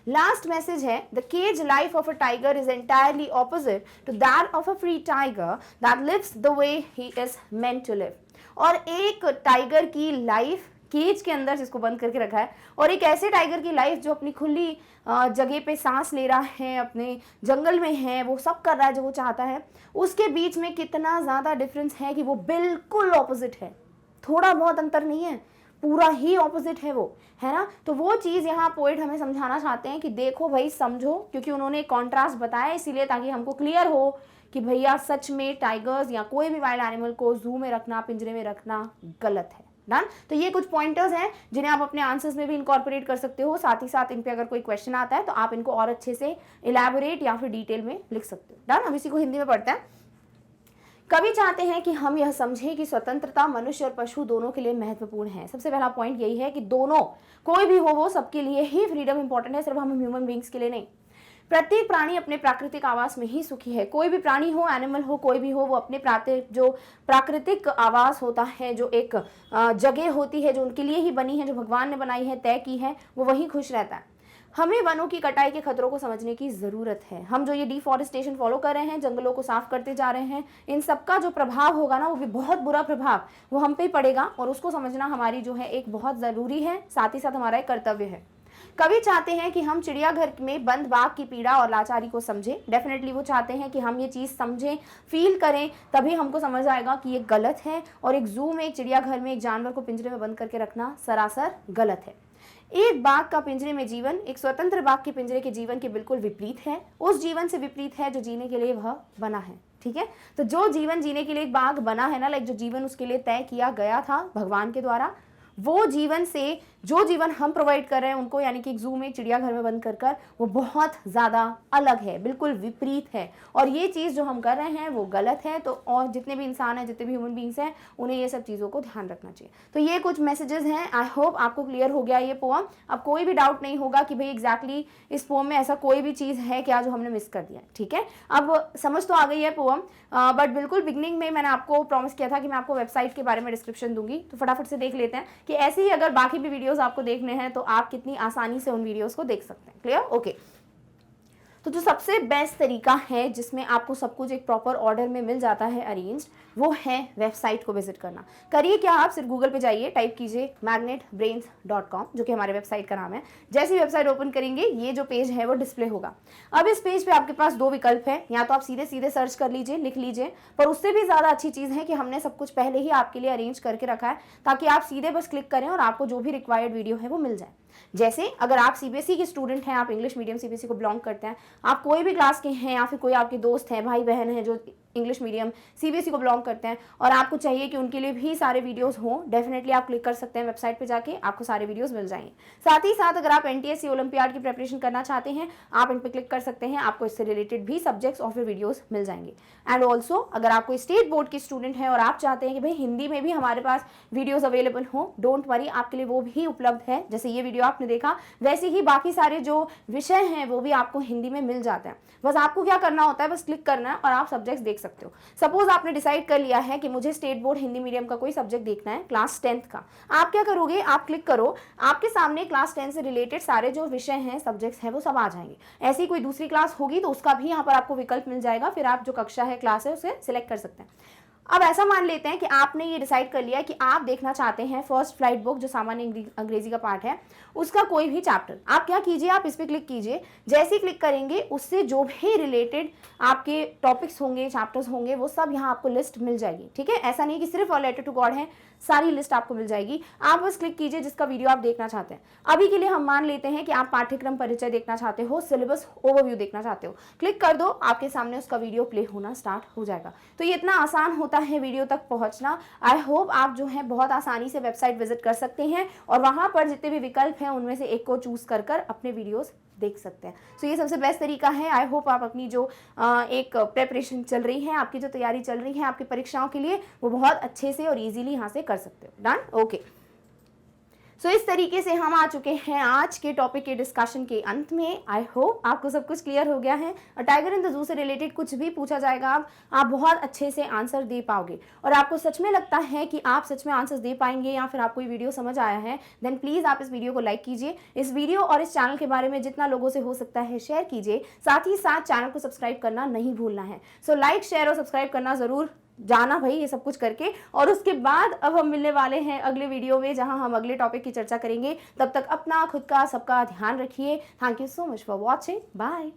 लास्ट मैसेज है, the cage life of a tiger is entirely opposite to that of a free tiger that lives the way he is meant to live. और एक टाइगर की लाइफ केज के अंदर जिसको बंद करके रखा है, और एक ऐसे टाइगर की लाइफ जो अपनी खुली जगह पे सांस ले रहा है, अपने जंगल में है, वो सब कर रहा है जो वो चाहता है, उसके बीच में कितना ज़्यादा डिफरेंस है कि वो बिल्कुल ऑपोजिट है, थोड़ा बहुत अंतर नहीं है, पूरा ही ऑपोजिट है वो, है ना। तो वो चीज़ यहाँ पोइट हमें समझाना चाहते हैं कि देखो भाई, समझो, क्योंकि उन्होंने एक कॉन्ट्रास्ट बताया इसीलिए, ताकि हमको क्लियर हो कि भैया सच में टाइगर्स या कोई भी वाइल्ड एनिमल को जू में रखना, पिंजरे में रखना गलत है। डन। तो ये कुछ पॉइंटर्स हैं जिन्हें आप अपने आंसर्स में भी इनकॉर्पोरेट कर सकते हो। साथ ही साथ इन पे अगर कोई क्वेश्चन आता है तो आप इनको और अच्छे से इलैबोरेट या फिर डिटेल में लिख सकते हो। डन। अब इसी को हिंदी में पढ़ते हैं। कवि चाहते हैं कि हम यह समझें कि स्वतंत्रता मनुष्य और पशु दोनों के लिए महत्वपूर्ण है। सबसे पहला पॉइंट यही है कि दोनों, कोई भी हो वो, सबके लिए ही फ्रीडम इंपॉर्टेंट है, सिर्फ हम ह्यूमन बींग्स के लिए नहीं। प्रत्येक प्राणी अपने प्राकृतिक आवास में ही सुखी है। कोई भी प्राणी हो, एनिमल हो, कोई भी हो, वो अपने जो प्राकृतिक आवास होता है, जो एक जगह होती है जो उनके लिए ही बनी है, जो भगवान ने बनाई है, तय की है, वो वहीं खुश रहता है। हमें वनों की कटाई के खतरों को समझने की ज़रूरत है। हम जो ये डिफॉरेस्टेशन फॉलो कर रहे हैं, जंगलों को साफ करते जा रहे हैं, इन सबका जो प्रभाव होगा ना, वो भी बहुत बुरा प्रभाव वो हम पे ही पड़ेगा, और उसको समझना हमारी जो है एक बहुत ज़रूरी है, साथ ही साथ हमारा एक कर्तव्य है। कवि चाहते हैं कि हम चिड़ियाघर में बंद बाघ की पीड़ा और लाचारी को समझें। डेफिनेटली वो चाहते हैं कि हम ये चीज़ समझें, फील करें, तभी हमको समझ आएगा कि ये गलत है, और एक जू में, एक चिड़ियाघर में एक जानवर को पिंजरे में बंद करके रखना सरासर गलत है। एक बाघ का पिंजरे में जीवन एक स्वतंत्र बाघ के पिंजरे के जीवन के बिल्कुल विपरीत है। उस जीवन से विपरीत है जो जीने के लिए वह बना है। ठीक है, तो जो जीवन जीने के लिए एक बाघ बना है ना, लाइक जो जीवन उसके लिए तय किया गया था भगवान के द्वारा, वो जीवन से जो जीवन हम प्रोवाइड कर रहे हैं उनको, यानी कि एक जू में, चिड़ियाघर में बंद कर वो बहुत ज़्यादा अलग है, बिल्कुल विपरीत है, और ये चीज़ जो हम कर रहे हैं वो गलत है। तो और जितने भी इंसान हैं, जितने भी ह्यूमन बींग्स हैं, उन्हें ये सब चीज़ों को ध्यान रखना चाहिए। तो ये कुछ मैसेजेस हैं। आई होप आपको क्लियर हो गया ये पोम। अब कोई भी डाउट नहीं होगा कि भाई एग्जैक्टली इस पोम में ऐसा कोई भी चीज़ है क्या जो हमने मिस कर दिया। ठीक है, अब समझ तो आ गई है पोम, बट बिल्कुल बिगनिंग में मैंने आपको प्रॉमिस किया था कि मैं आपको वेबसाइट के बारे में डिस्क्रिप्शन दूंगी, तो फटाफट से देख लेते हैं कि ऐसे ही अगर बाकी भी वीडियोस आपको देखने हैं तो आप कितनी आसानी से उन वीडियोस को देख सकते हैं। क्लियर? ओके। तो जो सबसे बेस्ट तरीका है जिसमें आपको सब कुछ एक प्रॉपर ऑर्डर में मिल जाता है अरेंज्ड, वो है वेबसाइट को विजिट करना। करिए क्या, आप सिर्फ गूगल पे जाइए, टाइप कीजिए magnetbrains.com, जो कि हमारे वेबसाइट का नाम है। जैसे ही वेबसाइट ओपन करेंगे, ये जो पेज है वो डिस्प्ले होगा। अब इस पेज पे आपके पास दो विकल्प है, या तो आप सीधे सीधे सर्च कर लीजिए, लिख लीजिए, पर उससे भी ज़्यादा अच्छी चीज़ है कि हमने सब कुछ पहले ही आपके लिए अरेंज करके रखा है, ताकि आप सीधे बस क्लिक करें और आपको जो भी रिक्वायर्ड वीडियो है वो मिल जाए। जैसे अगर आप सीबीएसई के स्टूडेंट हैं, आप इंग्लिश मीडियम सीबीएसई को बिलोंग करते हैं, आप कोई भी क्लास के हैं, या फिर कोई आपके दोस्त हैं, भाई बहन हैं जो इंग्लिश मीडियम सीबीएसई को बिलोंग करते हैं, और आपको चाहिए कि उनके लिए भी सारे वीडियोस हों, डेफिनेटली आप क्लिक कर सकते हैं वेबसाइट पे जाके, आपको सारे वीडियोस मिल जाएंगे। साथ ही साथ अगर आप एनटीएससी ओलंपियाड की प्रिपरेशन करना चाहते हैं, आप इन पर क्लिक कर सकते हैं, आपको इससे रिलेटेड भी सब्जेक्ट्स और फिर वीडियोस मिल जाएंगे। एंड ऑल्सो अगर आप कोई स्टेट बोर्ड के स्टूडेंट हैं और आप चाहते हैं कि भाई हिंदी में भी हमारे पास वीडियोज अवेलेबल हो, डोंट वरी, आपके लिए वो भी उपलब्ध है। जैसे ये वीडियो आपने देखा, वैसे ही बाकी सारे जो विषय हैं वो भी आपको हिंदी में मिल जाते हैं। बस आपको क्या करना होता है, बस क्लिक करना है और आप सब्जेक्ट्स देख सकते हो। सपोज आपने डिसाइड कर लिया है कि मुझे स्टेट बोर्ड हिंदी मीडियम का कोई सब्जेक्ट देखना है, क्लास 10th का, आप क्या करोगे, आप क्लिक करो, आपके सामने क्लास 10 से रिलेटेड सारे जो विषय हैं, सब्जेक्ट्स हैं, वो सब आ जाएंगे। ऐसी कोई दूसरी क्लास होगी तो उसका भी यहाँ पर आपको विकल्प मिल जाएगा, फिर आप जो कक्षा है, क्लास है, उसे सिलेक्ट कर सकते हैं। अब ऐसा मान लेते हैं कि आपने ये डिसाइड कर लिया कि आप देखना चाहते हैं फर्स्ट फ्लाइट बुक, जो सामान्य अंग्रेजी का पार्ट है, उसका कोई भी चैप्टर। आप क्या कीजिए, आप इस पर क्लिक कीजिए। जैसे ही क्लिक करेंगे, उससे जो भी रिलेटेड आपके टॉपिक्स होंगे, चैप्टर्स होंगे, वो सब यहाँ आपको लिस्ट मिल जाएगी। ठीक है, ऐसा नहीं कि सिर्फ अ लेटर टू गॉड है, सारी लिस्ट आपको मिल जाएगी। आप बस क्लिक कीजिए जिसका वीडियो आप देखना चाहते हैं। अभी के लिए हम मान लेते हैं कि आप पाठ्यक्रम परिचय देखना चाहते हो, सिलेबस ओवरव्यू देखना चाहते हो, क्लिक कर दो, आपके सामने उसका वीडियो प्ले होना स्टार्ट हो जाएगा। तो ये इतना आसान होता है वीडियो तक पहुंचना। आई होप आप जो है बहुत आसानी से वेबसाइट विजिट कर सकते हैं और वहां पर जितने भी विकल्प हैं उनमें से एक को चूज कर अपने वीडियोस देख सकते हैं। सो ये सबसे बेस्ट तरीका है। आई होप आप अपनी जो एक प्रेपरेशन चल रही है, आपकी जो तैयारी चल रही है आपकी परीक्षाओं के लिए, वो बहुत अच्छे से और इजीली यहाँ से कर सकते हो। डन? ओके। सो इस तरीके से हम आ चुके हैं आज के टॉपिक के डिस्कशन के अंत में। आई होप आपको सब कुछ क्लियर हो गया है और टाइगर इन द जू से रिलेटेड कुछ भी पूछा जाएगा आप बहुत अच्छे से आंसर दे पाओगे। और आपको सच में लगता है कि आप सच में आंसर दे पाएंगे या फिर आपको ये वीडियो समझ आया है, देन प्लीज़ आप इस वीडियो को लाइक कीजिए। इस वीडियो और इस चैनल के बारे में जितना लोगों से हो सकता है शेयर कीजिए। साथ ही साथ चैनल को सब्सक्राइब करना नहीं भूलना है। सो लाइक, शेयर और सब्सक्राइब करना ज़रूर जाना भाई ये सब कुछ करके। और उसके बाद अब हम मिलने वाले हैं अगले वीडियो में, जहां हम अगले टॉपिक की चर्चा करेंगे। तब तक अपना, खुद का, सबका ध्यान रखिए। Thank you so much for watching. Bye.